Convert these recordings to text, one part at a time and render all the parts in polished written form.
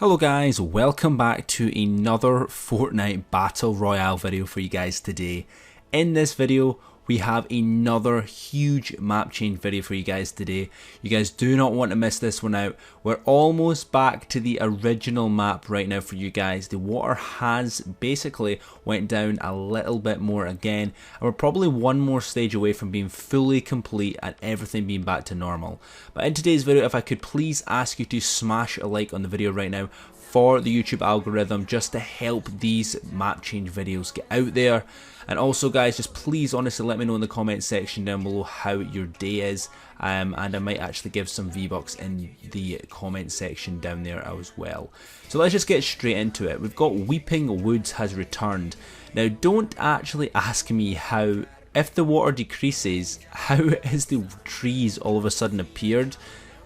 Hello guys, welcome back to another Fortnite Battle Royale video for you guys today. In this video, we have another huge map change video for you guys today. You guys do not want to miss this one out. We're almost back to the original map right now for you guys. The water has basically went down a little bit more again, and we're probably one more stage away from being fully complete and everything being back to normal. But in today's video, if I could please ask you to smash a like on the video right now for the YouTube algorithm, just to help these map change videos get out there. And also guys, just please honestly let me know in the comment section down below how your day is, and I might actually give some V-Bucks in the comment section down there as well. So let's just get straight into it. We've got Weeping Woods has returned. Now don't actually ask me how, if the water decreases, how has the trees all of a sudden appeared?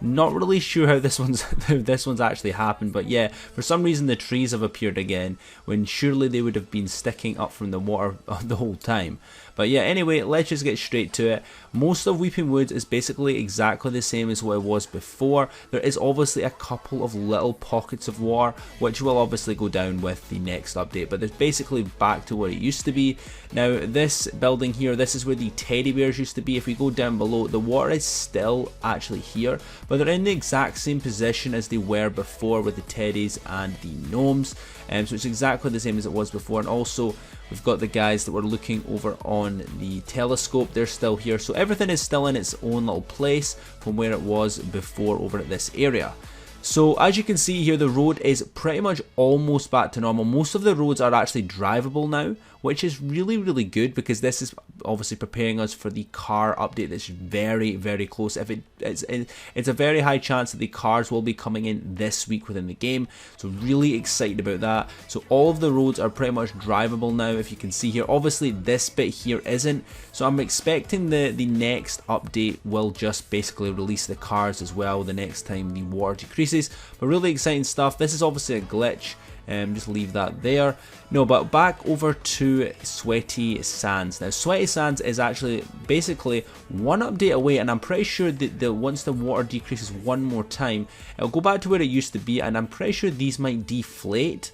Not really sure how this one's actually happened, but yeah, for some reason the trees have appeared again when surely they would have been sticking up from the water the whole time. But yeah, anyway, let's just get straight to it. Most of Weeping Woods is basically exactly the same as what it was before. There is obviously a couple of little pockets of water, which will obviously go down with the next update, but there's basically back to what it used to be. Now this building here, this is where the teddy bears used to be. If we go down below, the water is still actually here, but they're in the exact same position as they were before with the teddies and the gnomes. So it's exactly the same as it was before. And also we've got the guys that were looking over on the telescope, they're still here. So everything is still in its own little place from where it was before over at this area. So as you can see here, the road is pretty much almost back to normal. Most of the roads are actually drivable now, which is really good, because this is obviously preparing us for the car update that's very close. It's a very high chance that the cars will be coming in this week within the game, so really excited about that. So all of the roads are pretty much drivable now, if you can see here. Obviously this bit here isn't, so I'm expecting the next update will just basically release the cars as well the next time the water decreases. But really exciting stuff. This is obviously a glitch. Just leave that there. No, but back over to Sweaty Sands. Now Sweaty Sands is actually basically one update away, and I'm pretty sure that once the water decreases one more time, it'll go back to where it used to be, and I'm pretty sure these might deflate,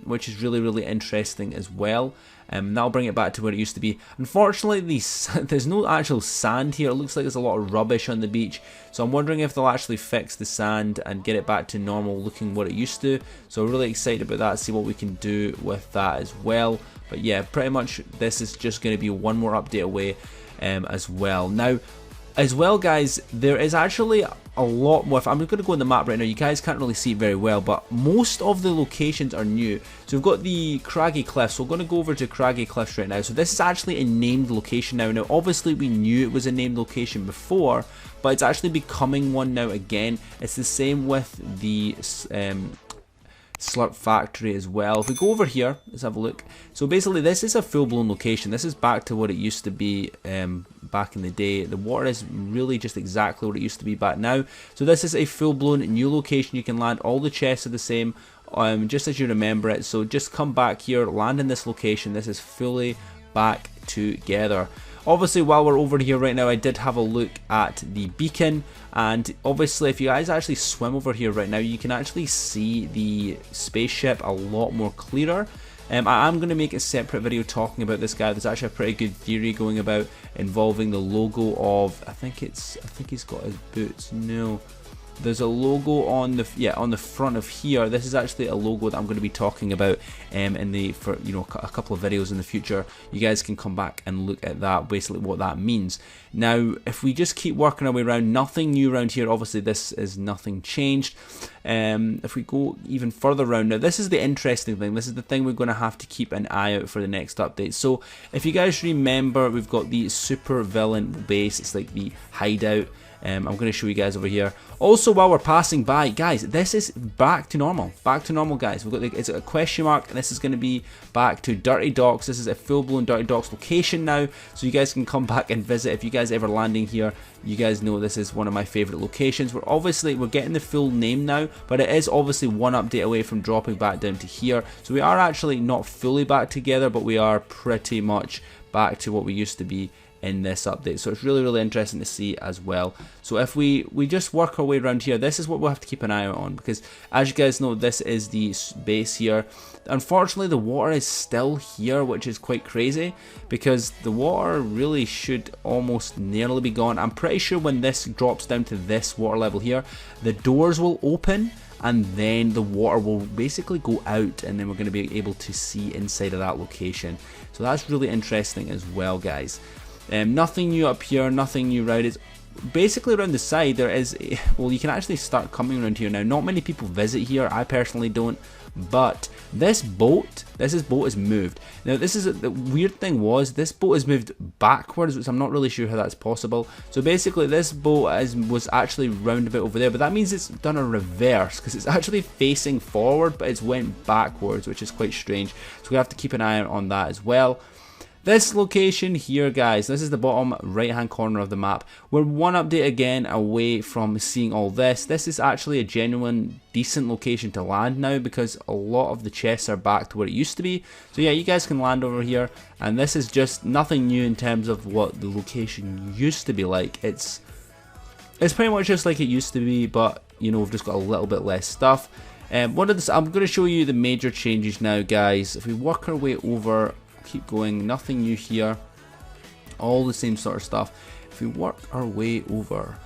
which is really interesting as well. That'll bring it back to where it used to be. Unfortunately, there's no actual sand here. It looks like there's a lot of rubbish on the beach, so I'm wondering if they'll actually fix the sand and get it back to normal looking what it used to. So really excited about that, see what we can do with that as well. But yeah, pretty much this is just going to be one more update away as well. Now as well guys, there is actually a lot more. I'm going to go on the map right now. You guys can't really see it very well, but most of the locations are new. So we've got the Craggy Cliffs, so we're going to go over to Craggy Cliffs right now. So this is actually a named location now. Now obviously we knew it was a named location before, but it's actually becoming one now again. It's the same with the Slurp Factory as well. If we go over here, let's have a look. So basically this is a full-blown location. This is back to what it used to be back in the day. The water is really just exactly what it used to be back now. So this is a full-blown new location. You can land. All the chests are the same, just as you remember it. So just come back here, land in this location. This is fully back together. Obviously while we're over here right now, I did have a look at the beacon, and obviously if you guys actually swim over here right now, you can actually see the spaceship a lot more clearer. I am going to make a separate video talking about this guy. There's actually a pretty good theory going about involving the logo of, I think he's got his boots. No, there's a logo on the front of here. This is actually a logo that I'm going to be talking about for a couple of videos in the future. You guys can come back and look at that, basically what that means. Now if we just keep working our way around, nothing new around here. Obviously this is nothing changed. If we go even further around, now this is the interesting thing. This is the thing we're going to have to keep an eye out for the next update. So if you guys remember, we've got the super villain base. It's like the hideout. I'm going to show you guys over here. Also, while we're passing by, guys, this is back to normal. Back to normal, guys. We've got it's a question mark, and this is going to be back to Dirty Docks. This is a full-blown Dirty Docks location now, so you guys can come back and visit. If you guys ever landing here, you guys know this is one of my favorite locations. We're getting the full name now, but it is obviously one update away from dropping back down to here. So we are actually not fully back together, but we are pretty much back to what we used to be in this update. So it's really interesting to see as well. So if we just work our way around here, this is what we'll have to keep an eye out on, because as you guys know, this is the base here. Unfortunately, the water is still here, which is quite crazy, because the water really should almost nearly be gone. I'm pretty sure when this drops down to this water level here, the doors will open and then the water will basically go out, and then we're going to be able to see inside of that location. So that's really interesting as well, guys. Nothing new up here, nothing new right. It's basically around the side there is, well, you can actually start coming around here now. Not many people visit here, I personally don't, but this boat is moved. Now this is the weird thing was, this boat is moved backwards, which I'm not really sure how that's possible. So basically this boat was actually round about over there, but that means it's done a reverse, because it's actually facing forward but it's went backwards, which is quite strange. So we have to keep an eye on that as well. This location here, guys, this is the bottom right hand corner of the map. We're one update again away from seeing all this. This is actually a genuine decent location to land now, because a lot of the chests are back to where it used to be. So yeah, you guys can land over here, and this is just nothing new in terms of what the location used to be like. It's pretty much just like it used to be, but you know, we've just got a little bit less stuff. I'm going to show you the major changes now, guys. If we work our way over, keep going, nothing new here, all the same sort of stuff. If we work our way over,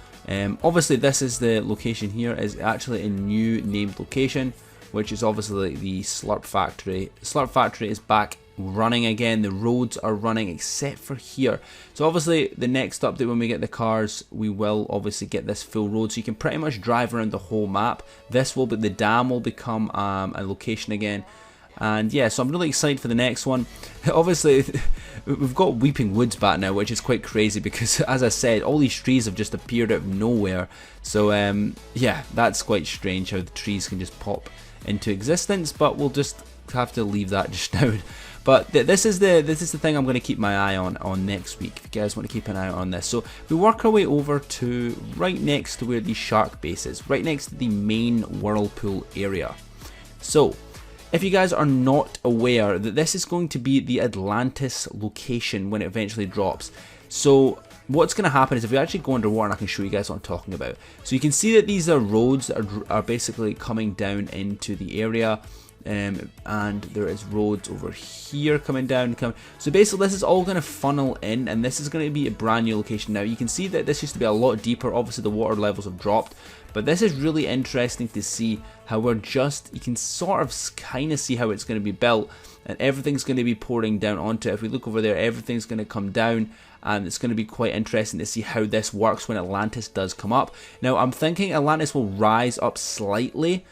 obviously this is the location here, is actually a new named location, which is obviously the Slurp Factory. Slurp Factory is back running again. The roads are running except for here. So obviously the next update, when we get the cars, we will obviously get this full road, so you can pretty much drive around the whole map. This will be, the dam will become a location again. And yeah, so I'm really excited for the next one. Obviously, we've got Weeping Woods back now, which is quite crazy, because as I said, all these trees have just appeared out of nowhere. So yeah, that's quite strange how the trees can just pop into existence, but we'll just have to leave that just now. But this is the thing I'm going to keep my eye on next week, if you guys want to keep an eye on this. So we work our way over to right next to where the shark base is, right next to the main whirlpool area. So if you guys are not aware, that this is going to be the Atlantis location when it eventually drops. So what's going to happen is, if we actually go underwater, and I can show you guys what I'm talking about. So you can see that these are roads that are basically coming down into the area. And there is roads over here coming down. So basically this is all going to funnel in, and this is going to be a brand new location. Now you can see that this used to be a lot deeper. Obviously the water levels have dropped, but this is really interesting to see how we're just, you can sort of kind of see how it's going to be built, and everything's going to be pouring down onto it. If we look over there, everything's going to come down, and it's going to be quite interesting to see how this works when Atlantis does come up. Now I'm thinking Atlantis will rise up slightly,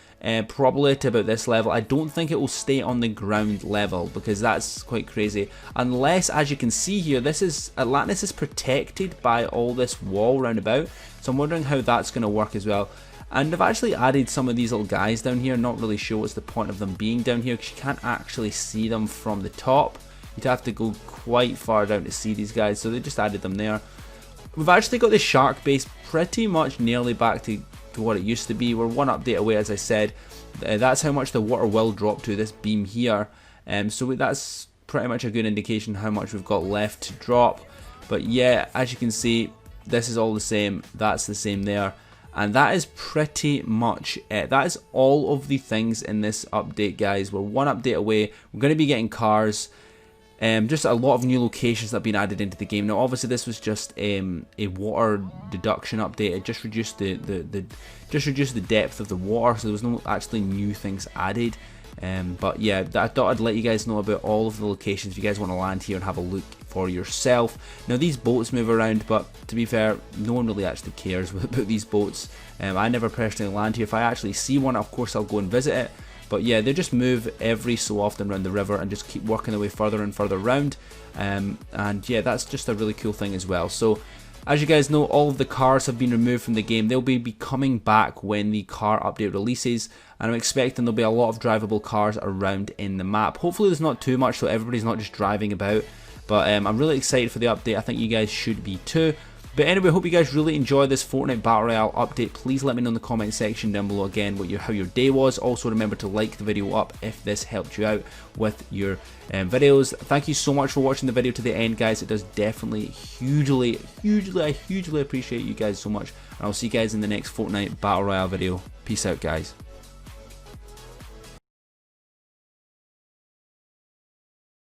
probably to about this level. I don't think it will stay on the ground level, because that's quite crazy, unless, as you can see here, Atlantis is protected by all this wall round about. So I'm wondering how that's going to work as well. And I've actually added some of these little guys down here. Not really sure what's the point of them being down here, because you can't actually see them from the top. You'd have to go quite far down to see these guys, so they just added them there. We've actually got the shark base pretty much nearly back to what it used to be. We're one update away, as I said. That's how much the water will drop to this beam here. So that's pretty much a good indication how much we've got left to drop. But yeah, as you can see, this is all the same. That's the same there. And that is pretty much it. That is all of the things in this update, guys. We're one update away. We're going to be getting cars. Just a lot of new locations that have been added into the game. Now obviously this was just a water deduction update. It just reduced the depth of the water, so there was no actually new things added. But yeah, I thought I'd let you guys know about all of the locations if you guys want to land here and have a look for yourself. Now these boats move around, but to be fair, no one really actually cares about these boats. I never personally land here. If I actually see one, of course I'll go and visit it. But yeah, they just move every so often around the river and just keep working their way further and further around. And yeah, that's just a really cool thing as well. So as you guys know, all of the cars have been removed from the game. They'll be coming back when the car update releases, and I'm expecting there'll be a lot of drivable cars around in the map. Hopefully there's not too much, so everybody's not just driving about. But I'm really excited for the update. I think you guys should be too. But anyway, hope you guys really enjoy this Fortnite Battle Royale update. Please let me know in the comment section down below again how your day was. Also remember to like the video up if this helped you out with your videos. Thank you so much for watching the video to the end, guys. It does definitely hugely appreciate you guys so much. And I'll see you guys in the next Fortnite Battle Royale video. Peace out, guys.